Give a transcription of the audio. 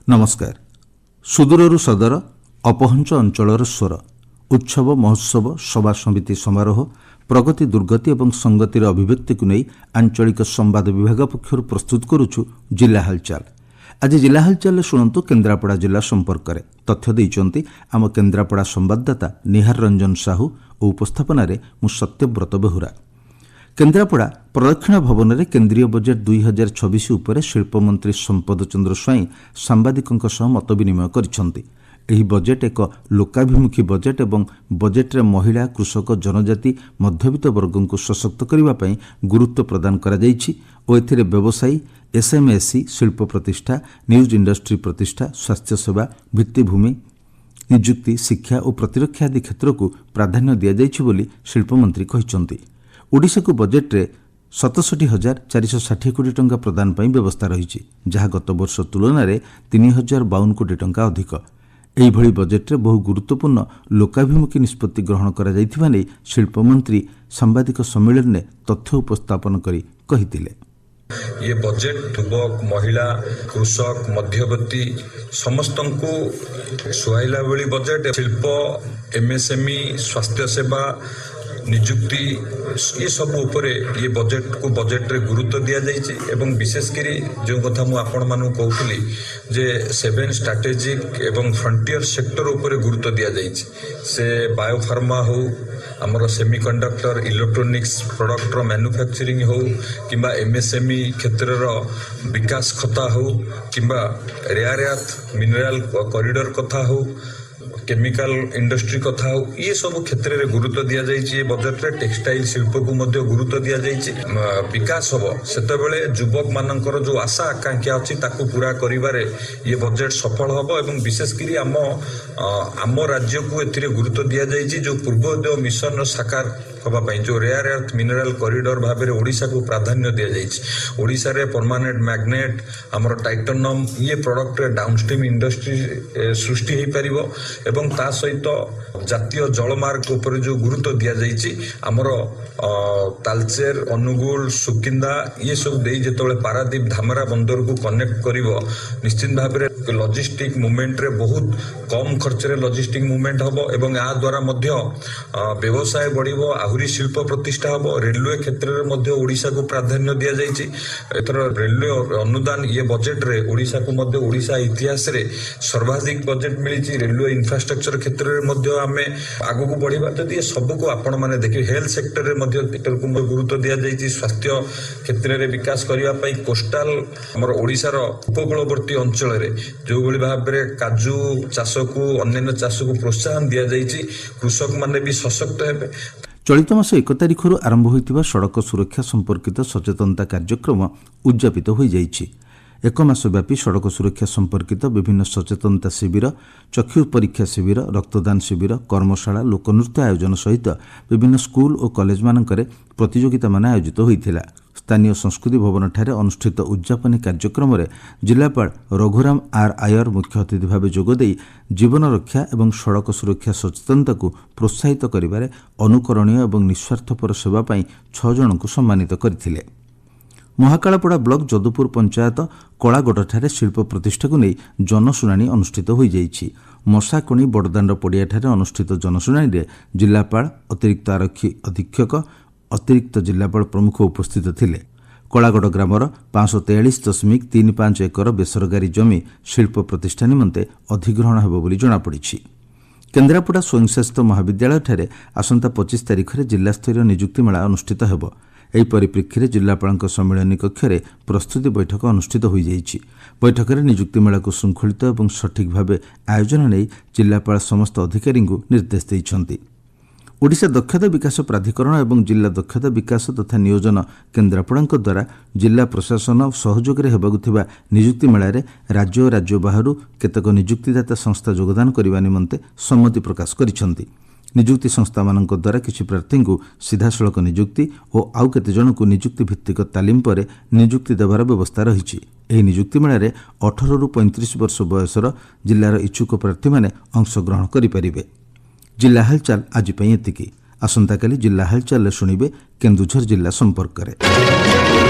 नमस्कार। सुदूररू सदर अपहंच अंचलर स्वर उत्सव महोत्सव सभा समिति समारोह प्रगति दुर्गति और संगतिर अभिव्यक्ति को नहीं आंचलिक संवाद विभाग पक्षर प्रस्तुत करुछु जिला हालचाल। आज जिला हालचाल शुणु केन्द्रापड़ा जिला संपर्क में तथ्य देइचंती आम केन्द्रापड़ा संवाददाता निहार रंजन साहू और उपस्थापन मु सत्यव्रत बेहुरा। केन्द्रापड़ा प्रदक्षिण भवन में केन्द्रीय बजेट 2026 उपर शिल्पमंत्री संपद चंद्र स्वाई सांबादिकों सह मत विनिमय करिसेंती। एही बजेट एक लोकाभिमुखी बजेट एवं बजेट्रे महिला कृषक जनजाति मध्यवित्त वर्ग को सशक्त करने गुरुत्व प्रदान करा जायछि और एथिरे व्यवसायी एसएमएसई शिल्प प्रतिष्ठा न्यूज इंडस्ट्री प्रतिष्ठा स्वास्थ्य सेवा भित्तिभूमि निजुक्ति शिक्षा और प्रतिरक्षा आदि क्षेत्र को प्राधान्य दि जायछि बोली शिल्पमंत्री कहिसेंती। ओडिशा को बजेट्रे 67,460 कोटी टंका प्रदान पर व्यवस्था रही जहाँ गत वर्ष तुलन में 3,052 कोटी टंका अधिक। एहिभଳି बजेट्रे बहु गुरुत्वपूर्ण लोकाभिमुखी निष्पत्ति ग्रहण करा जायथिबा नै शिल्पमंत्री सांबादिक सम्मेलन में तथ्य उपस्थापन करी कहिथिले। ये बजेट युवक महिला कृषक मध्यवर्ती समस्त को सुहाइला भली बजेट शिल्प एमएसएमई स्वास्थ्य सेवा निजुक्ति ये सब उपरे ये बजेट रे गुरुत्व दिया जाइए एवं विशेषकर जो कथा मु आपण मानु कहूली जे 7 स्ट्रैटेजिक एवं फ्रंटियर सेक्टर उपरे गुरुत्व दिया जाइए से बायोफार्मा हो आमर सेमीकंडक्टर इलेक्ट्रोनिक्स प्रोडक्ट रो मैन्युफैक्चरिंग हो किंबा एमएसएमई क्षेत्र रो विकास कथा हो किंबा रेयर अर्थ मिनरल कॉरिडोर कथा हो केमिकल इंडस्ट्री कथा हो ये सब क्षेत्र में गुरुत्व दि जाइए। बजेट रे टेक्सटाइल शिल्प को मध्य गुरुत्व दि जाइए। विकास हम सेतबेले युवक मानकर जो आशा आकांक्षा अच्छी ताकू पूरा करिबारे ये बजेट सफल हम एवं विशेषकर आम राज्य को एथिरे गुरुत्व दि जाइए। जो पूर्वोदय मिशन साकार हवाई जो रेयर अर्थ मिनरल कॉरिडोर भाव में ओडिशा को प्राधान्य दि जाइए। ओडिशा रे परमानेंट मैग्नेट आमर टाइटानियम ये प्रोडक्ट रे डाउनस्ट्रीम इंडस्ट्री सृष्टि हो पारिबो एवं ता सहित जातीय जलमार्ग उपर जो गुरुत्व दि जाइए आमर तालचेर अनुगुल सुकिंदा ये सब दे जेतबेले पारादीप धामरा बंदर को कनेक्ट करिवो निश्चित भाव में लॉजिस्टिक मूवमेंट रे बहुत कम खर्च रे लॉजिस्टिक मूवमेंट हबो एवं आ द्वारा मध्य व्यवसाय बढ़िबो आहुरी शिल्प प्रतिष्ठा हबो। रेलवे क्षेत्र रे मध्य ओडिशा को प्राधान्य दिया जाइए। एथर रेलवे अनुदान ये बजेट रे ओडिशा को मध्य ओडिशा इतिहास रे सर्वाधिक बजेट मिली रेलवे इंफ्रास्ट्रक्चर क्षेत्र रे मध्य आमे आगु को बढ़िबा जदि सब को आपण माने देखि हेल्थ सेक्टर रे मध्य को गुरुत्व दिया जाइए। स्वास्थ्य क्षेत्र रे विकास करिया पई कोस्टल हमर ओडिशा रो उपकूलवर्ती अंचल रे जो भली भाव में काजू चाष को अन्य चाष को प्रोत्साहन दि जाइए। कृषक माने भी सशक्त हेबे। चलित मास 1 तारिखर आरंभ होइतिबा सड़क सुरक्षा संपर्कित सचेतनता कार्यक्रम उद्यापित हो जाइछि। 1 मास व्यापी सड़क सुरक्षा संपर्कित विभिन्न सचेतनता शिविर चक्षु परीक्षा शिविर रक्तदान शिविर कर्मशाला लोकनृत्य आयोजन सहित विभिन्न स्कूल और कॉलेज मानकरे प्रतियोगिता मान आयोजित होइथिला। स्थानीय संस्कृति भवन ठारे अनुष्ठित उद्यापनी कार्यक्रम में जिलापाल रघुराम आर आयर मुख्य अतिथि भाव जोगदे जीवन रक्षा और सड़क सुरक्षा सचेतनता को प्रोत्साहित करिबारे अनुकरणीय और निस्वार्थपर सेवा पाई 6 जन को सम्मानित करथिले। महाकालपड़ा ब्लॉक जदुपुर पंचायत कलागढ़ शिल्प प्रतिष्ठा को नहीं जनशुणाणी अनुष्ठित हो जाइछि। मशाकोणी बड़दाण्ड पड़ियाठारे अनुष्ठित जनशुणाणी रे जिलापाल अतिरिक्त आरक्षी अधीक्षक अतिरिक्त जिलापाल प्रमुख उपस्थित थिले। कलागढ़ ग्रामर 543.35 एकर बेसरकारी जमी शिल्प प्रतिष्ठा निमंते अधिग्रहण हेबो बोली जଣାपड़िछि। केन्द्रापड़ा स्वयंशासित महाविद्यालय आसंता 25 तारिख में जिलास्तरीय निजुक्ति मेला अनुष्ठित हेबो। एही परिप्रेक्षी में जिलापाल सम्मेलन कक्ष में प्रस्तुति बैठक अनुष्ठित हो जाइछि। बैठक में निजुक्ति मेला को श्रृंखलित और सठिक भाव आयोजन नहीं जिलापाल समस्त अधिकारी को निर्देश देइछन्ति। ओडिशा दक्षता विकास प्राधिकरण और जिला दक्षता विकास तथा नियोजन केन्द्रापड़ा द्वारा जिला प्रशासन सहयोग में होगा निजुक्ति मेला रे राज्य और राज्य बाहर केतक निजुक्तिदाता संस्था योगदान करने निमंते सम्मति प्रकाश करिसेंति। निजुक्ति संस्था मान द्वारा किसी प्रार्थी को सीधासलख निजुक्ति और आउ केते जन को निजुक्ति भित्तिक तालीम पर निजुक्ति देवार व्यवस्था रही। एही निजुक्ति मेला रे 18 रु 35 वर्ष बयसर जिलार इच्छुक प्रार्थी माने अंशग्रहण करिपारिबे। जिला हालचाल आज एतिकी। आसंता काली जिला हालचाल शुणिबे केन्दुझर जिला संपर्क में।